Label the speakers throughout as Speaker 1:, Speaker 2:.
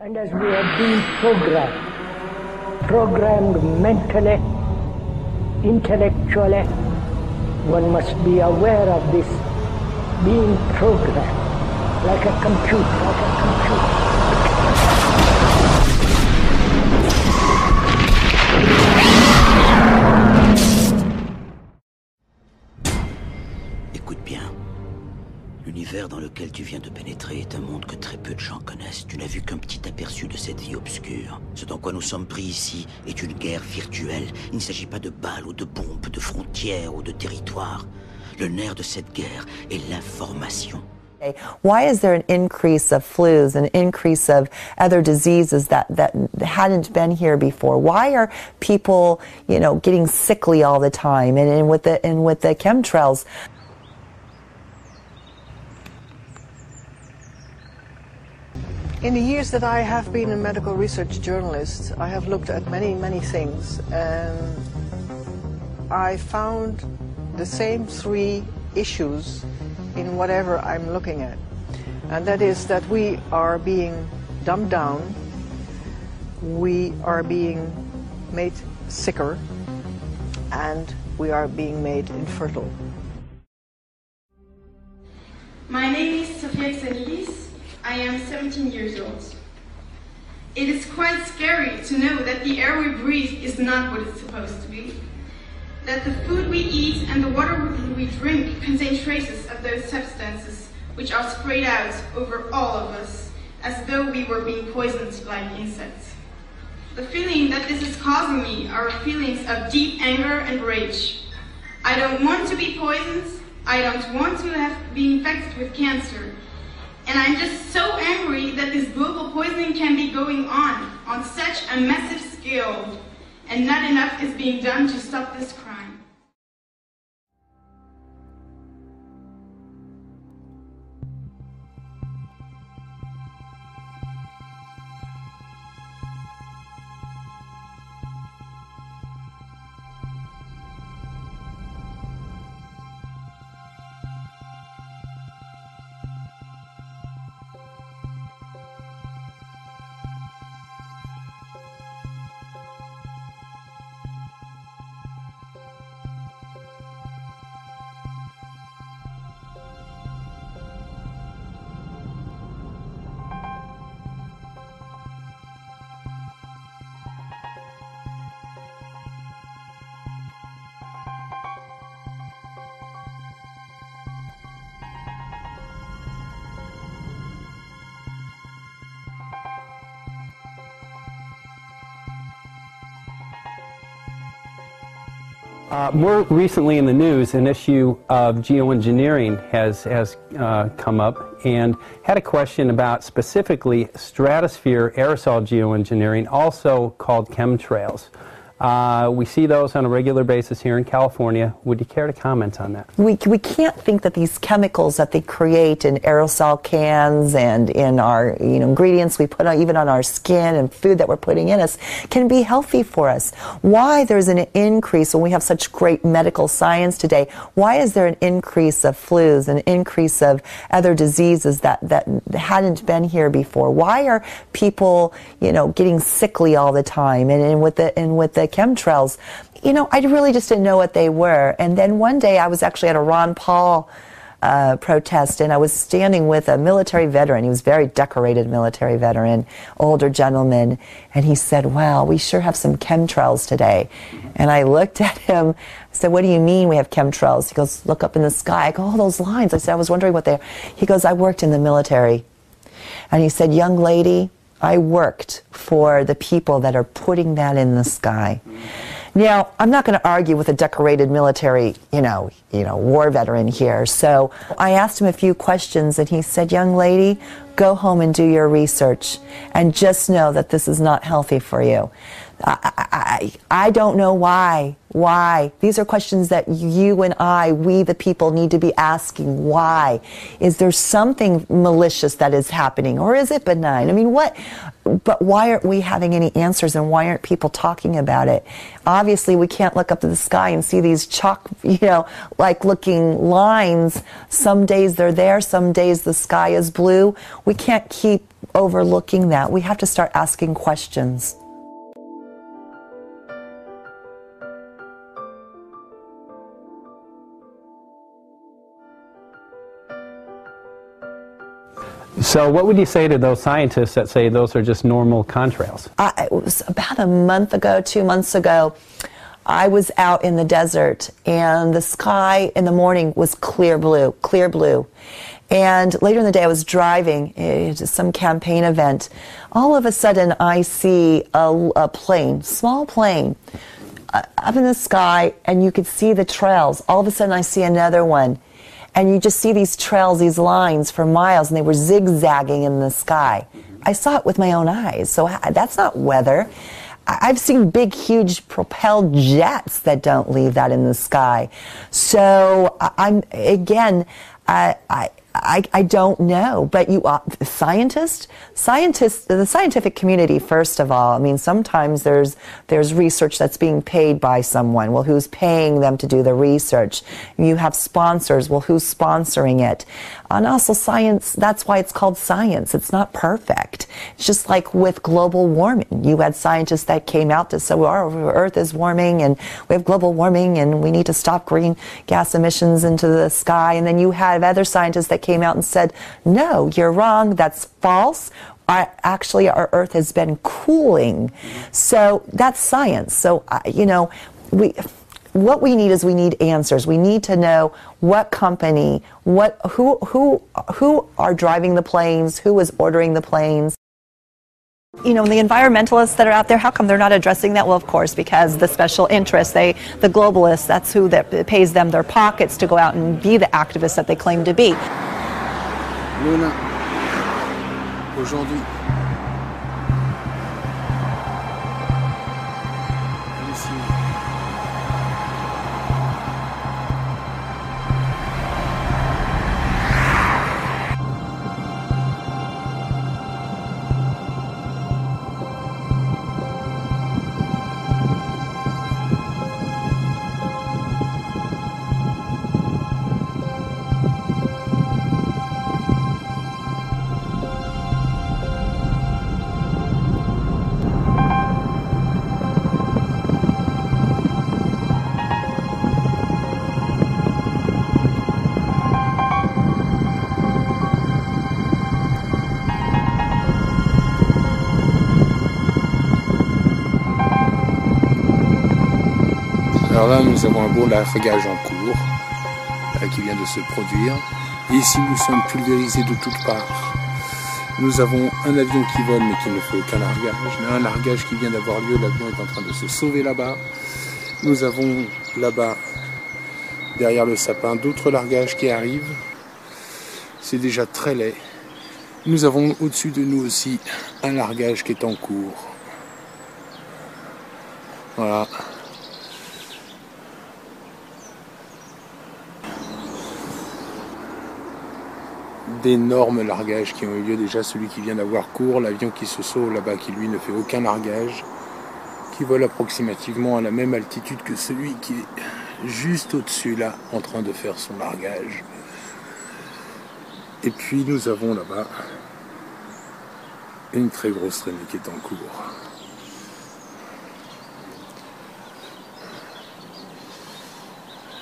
Speaker 1: And as we have been programmed mentally, intellectually, one must be aware of this being programmed like a computer.
Speaker 2: Écoute bien. L'univers dans lequel tu viens de pénétrer est un monde que très peu de gens connaissent. Tu n'as vu qu'un petit aperçu de cette vie obscure. Ce dans quoi nous sommes pris ici est une guerre virtuelle. Il ne s'agit pas de balles ou de bombes, de frontières ou de territoires. Le nerf de cette guerre est l'information.
Speaker 3: Why is there an increase of flus, an increase of other diseases that hadn't been here before? Why are people, getting sickly all the time? And with the chemtrails.
Speaker 4: In the years that I have been a medical research journalist, I have looked at many, many things, and I found the same three issues in whatever I'm looking at. And that is that we are being dumbed down, we are being made sicker, and we are being made infertile.
Speaker 5: My name is Sofia Xenilis. I am 17 years old. It is quite scary to know that the air we breathe is not what it's supposed to be. That the food we eat and the water we drink contain traces of those substances which are sprayed out over all of us as though we were being poisoned like insects. The feeling that this is causing me are feelings of deep anger and rage. I don't want to be poisoned. I don't want to have been infected with cancer. And I'm just so angry that this global poisoning can be going on such a massive scale, and not enough is being done to stop this crime.
Speaker 6: More recently in the news, an issue of geoengineering has come up, and had a question about specifically stratosphere aerosol geoengineering, also called chemtrails. We see those on a regular basis here in California. Would you care to comment on that?
Speaker 3: We can't think that these chemicals that they create in aerosol cans and in our ingredients we put on, even on our skin and food that we're putting in us, can be healthy for us. Why there's an increase when we have such great medical science today? Why is there an increase of flus, an increase of other diseases that hadn't been here before? Why are people getting sickly all the time? And with the chemtrails, I really just didn't know what they were. And then one day I was actually at a Ron Paul protest, and I was standing with a military veteran. He was a very decorated military veteran, older gentleman, and he said, "Wow, we sure have some chemtrails today." And I looked at him, I said, "What do you mean we have chemtrails?" He goes, "Look up in the sky." I go, "Oh, those lines." I said, "I was wondering what they are." He goes, "I worked in the military." And he said, "Young lady, I worked for the people that are putting that in the sky." Now, I'm not going to argue with a decorated military, war veteran here. So I asked him a few questions, and he said, "Young lady, go home and do your research, and just know that this is not healthy for you." I don't know why. Why? These are questions that you and I, we the people, need to be asking. Why? Is there something malicious that is happening, or is it benign? I mean, what? But why aren't we having any answers, and why aren't people talking about it? Obviously, we can't look up to the sky and see these chalk, like looking lines. Some days they're there, some days the sky is blue. We can't keep overlooking that. We have to start asking questions.
Speaker 6: So what would you say to those scientists that say those are just normal contrails?
Speaker 3: It was about a month ago, 2 months ago, I was out in the desert, and the sky in the morning was clear blue, clear blue. And later in the day, I was driving to some campaign event. All of a sudden, I see a plane, small plane, up in the sky, and you could see the trails. All of a sudden, I see another one. And you just see these trails, these lines for miles, and they were zigzagging in the sky. I saw it with my own eyes, so that's not weather. I've seen big, huge propelled jets that don't leave that in the sky. So I don't know, but the scientific community, first of all, I mean, sometimes there's research that's being paid by someone. Well, who's paying them to do the research? You have sponsors. Well, who's sponsoring it? And also science, that's why it's called science. It's not perfect. It's just like with global warming. You had scientists that came out to say, well, our Earth is warming and we have global warming and we need to stop green gas emissions into the sky. And then you have other scientists that came out and said, no, you're wrong, that's false. Actually, our Earth has been cooling. So that's science. So, what we need is we need answers. We need to know what company, who are driving the planes, who is ordering the planes. The environmentalists that are out there, how come they're not addressing that? Well, of course, because the special interests, the globalists, that's who that pays them their pockets to go out and be the activists that they claim to be.
Speaker 7: Luna, aujourd'hui, alors là, nous avons un beau largage en cours qui vient de se produire. Et ici, nous sommes pulvérisés de toutes parts. Nous avons un avion qui vole mais qui ne fait aucun largage. Un largage qui vient d'avoir lieu, l'avion est en train de se sauver là-bas. Nous avons là-bas, derrière le sapin, d'autres largages qui arrivent. C'est déjà très laid. Nous avons au-dessus de nous aussi un largage qui est en cours. Voilà. D'énormes largages qui ont eu lieu déjà, celui qui vient d'avoir cours, l'avion qui se sauve là-bas qui lui ne fait aucun largage, qui vole approximativement à la même altitude que celui qui est juste au-dessus là, en train de faire son largage. Et puis nous avons là-bas une très grosse traînée qui est en cours.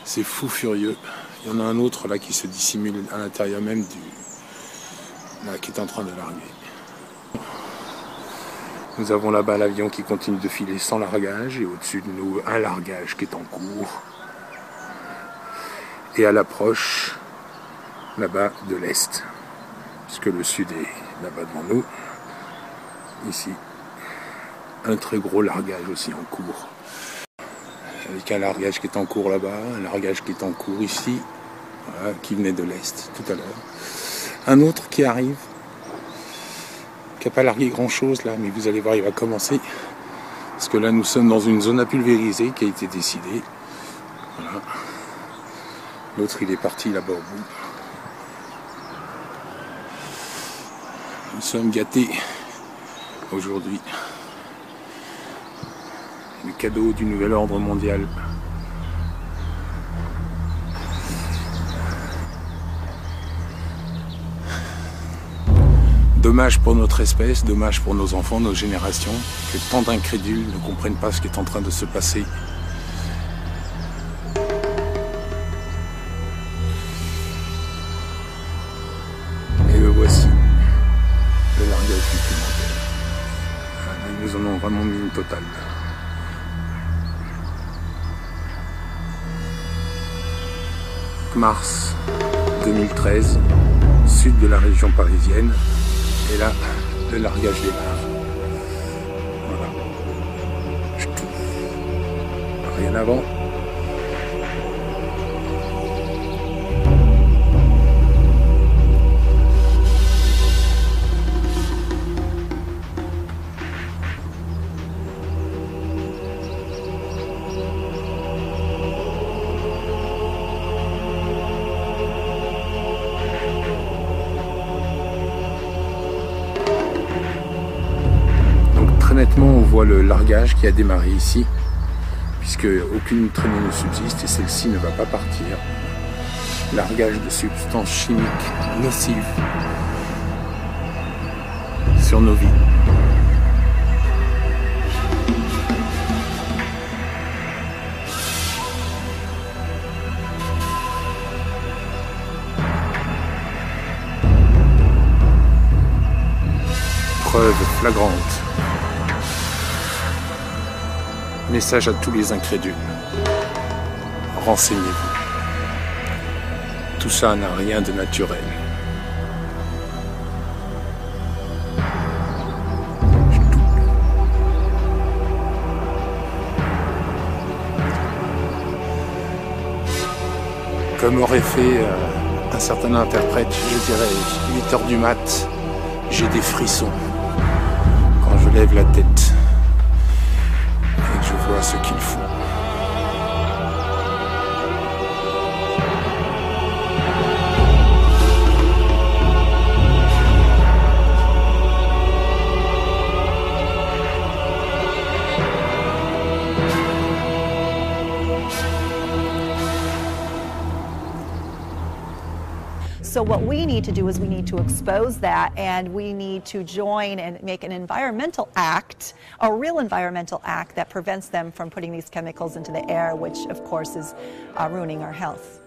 Speaker 7: C'est fou furieux. Il y en a un autre là qui se dissimule à l'intérieur même là, qui est en train de larguer. Nous avons là-bas l'avion qui continue de filer sans largage et au-dessus de nous un largage qui est en cours. Et à l'approche là-bas de l'est, puisque le sud est là-bas devant nous. Ici, un très gros largage aussi en cours. Avec un largage qui est en cours là-bas, un largage qui est en cours ici, voilà, qui venait de l'est tout à l'heure. Un autre qui arrive, qui n'a pas largué grand-chose là, mais vous allez voir, il va commencer Parce que là, nous sommes dans une zone à pulvériser qui a été décidée. Voilà. L'autre, il est parti là-bas au bout. Nous sommes gâtés aujourd'hui. Le cadeau du nouvel ordre mondial. Dommage pour notre espèce, dommage pour nos enfants, nos générations, que tant d'incrédules ne comprennent pas ce qui est en train de se passer. Et le voici, le largage supplémentaire. Ils nous en ont vraiment mis une totale. Mars 2013, sud de la région parisienne. Et là, le largage démarre. Voilà. Je touche. Rien avant. Honnêtement, on voit le largage qui a démarré ici, puisque aucune traînée ne subsiste et celle-ci ne va pas partir. Largage de substances chimiques nocives sur nos vies. Preuve flagrante. Message à tous les incrédules. Renseignez-vous. Tout ça n'a rien de naturel. Comme aurait fait un certain interprète, je dirais 8 heures du mat, j'ai des frissons quand je lève la tête. Je vois ce qu'il faut.
Speaker 3: So what we need to do is we need to expose that, and we need to join and make an environmental act, a real environmental act that prevents them from putting these chemicals into the air, which of course is ruining our health.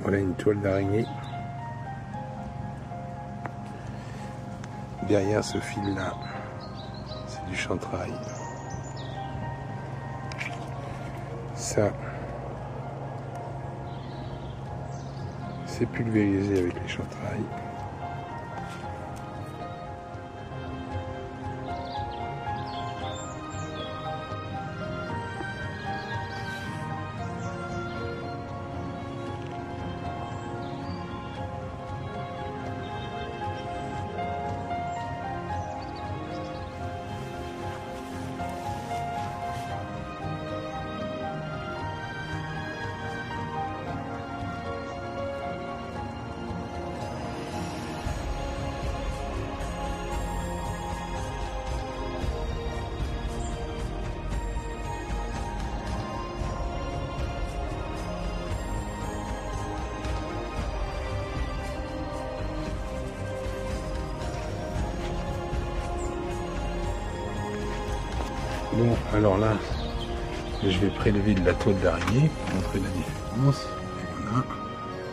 Speaker 3: Voilà une toile d'araignée.
Speaker 7: derrière ce fil-là, c'est du chantrail. Ça, c'est pulvérisé avec les chantrails. Bon, alors là, je vais prélever de la toile d'araignée pour montrer la différence. Et voilà,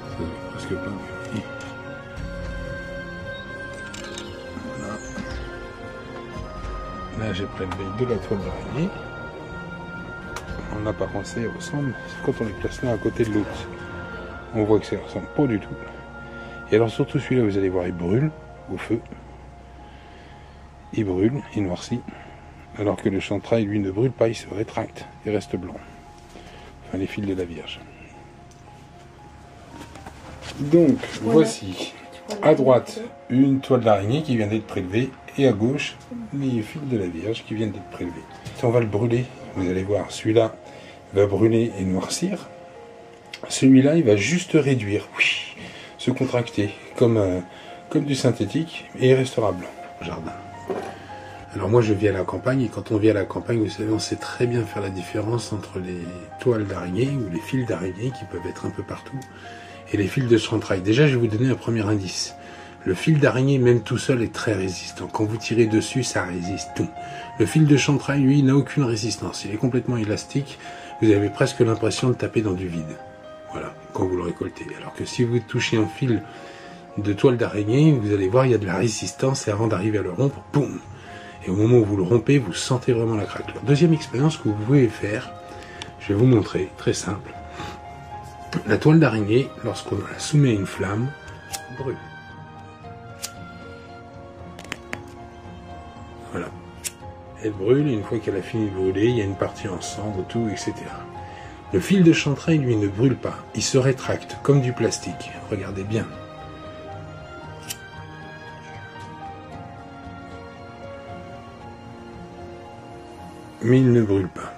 Speaker 7: ça se voit presque pas bien. Voilà. Là, j'ai prélevé de la toile d'araignée. En apparence, ça ressemble. Quand on les place l'un à côté de l'autre, on voit que ça ne ressemble pas du tout. Et alors, surtout celui-là, vous allez voir, il brûle au feu. Il brûle, il noircit. Alors que le chantrail, lui, ne brûle pas, il se rétracte, il reste blanc. Enfin, les fils de la Vierge. Donc, voici, à droite, une toile d'araignée qui vient d'être prélevée, et à gauche, les fils de la Vierge qui viennent d'être prélevés. Si on va le brûler, vous allez voir, celui-là va brûler et noircir. Celui-là, il va juste réduire, se contracter, comme du synthétique, et il restera blanc au jardin. Alors moi je vis à la campagne, et quand on vit à la campagne, vous savez, on sait très bien faire la différence entre les toiles d'araignée ou les fils d'araignée qui peuvent être un peu partout, et les fils de chantrail. Déjà je vais vous donner un premier indice. Le fil d'araignée, même tout seul, est très résistant. Quand vous tirez dessus, ça résiste tout. Le fil de chantrail, lui, n'a aucune résistance. Il est complètement élastique. Vous avez presque l'impression de taper dans du vide. Voilà, quand vous le récoltez. Alors que si vous touchez un fil de toile d'araignée, vous allez voir, il y a de la résistance, et avant d'arriver à le rompre, boum! Et au moment où vous le rompez, vous sentez vraiment la craquelure. Deuxième expérience que vous pouvez faire, je vais vous montrer, très simple. La toile d'araignée, lorsqu'on la soumet à une flamme, brûle. Voilà. Elle brûle, et une fois qu'elle a fini de brûler, il y a une partie en cendre, tout, etc. Le fil de chantrail, lui, ne brûle pas. Il se rétracte, comme du plastique. Regardez bien. Mais il ne brûle pas.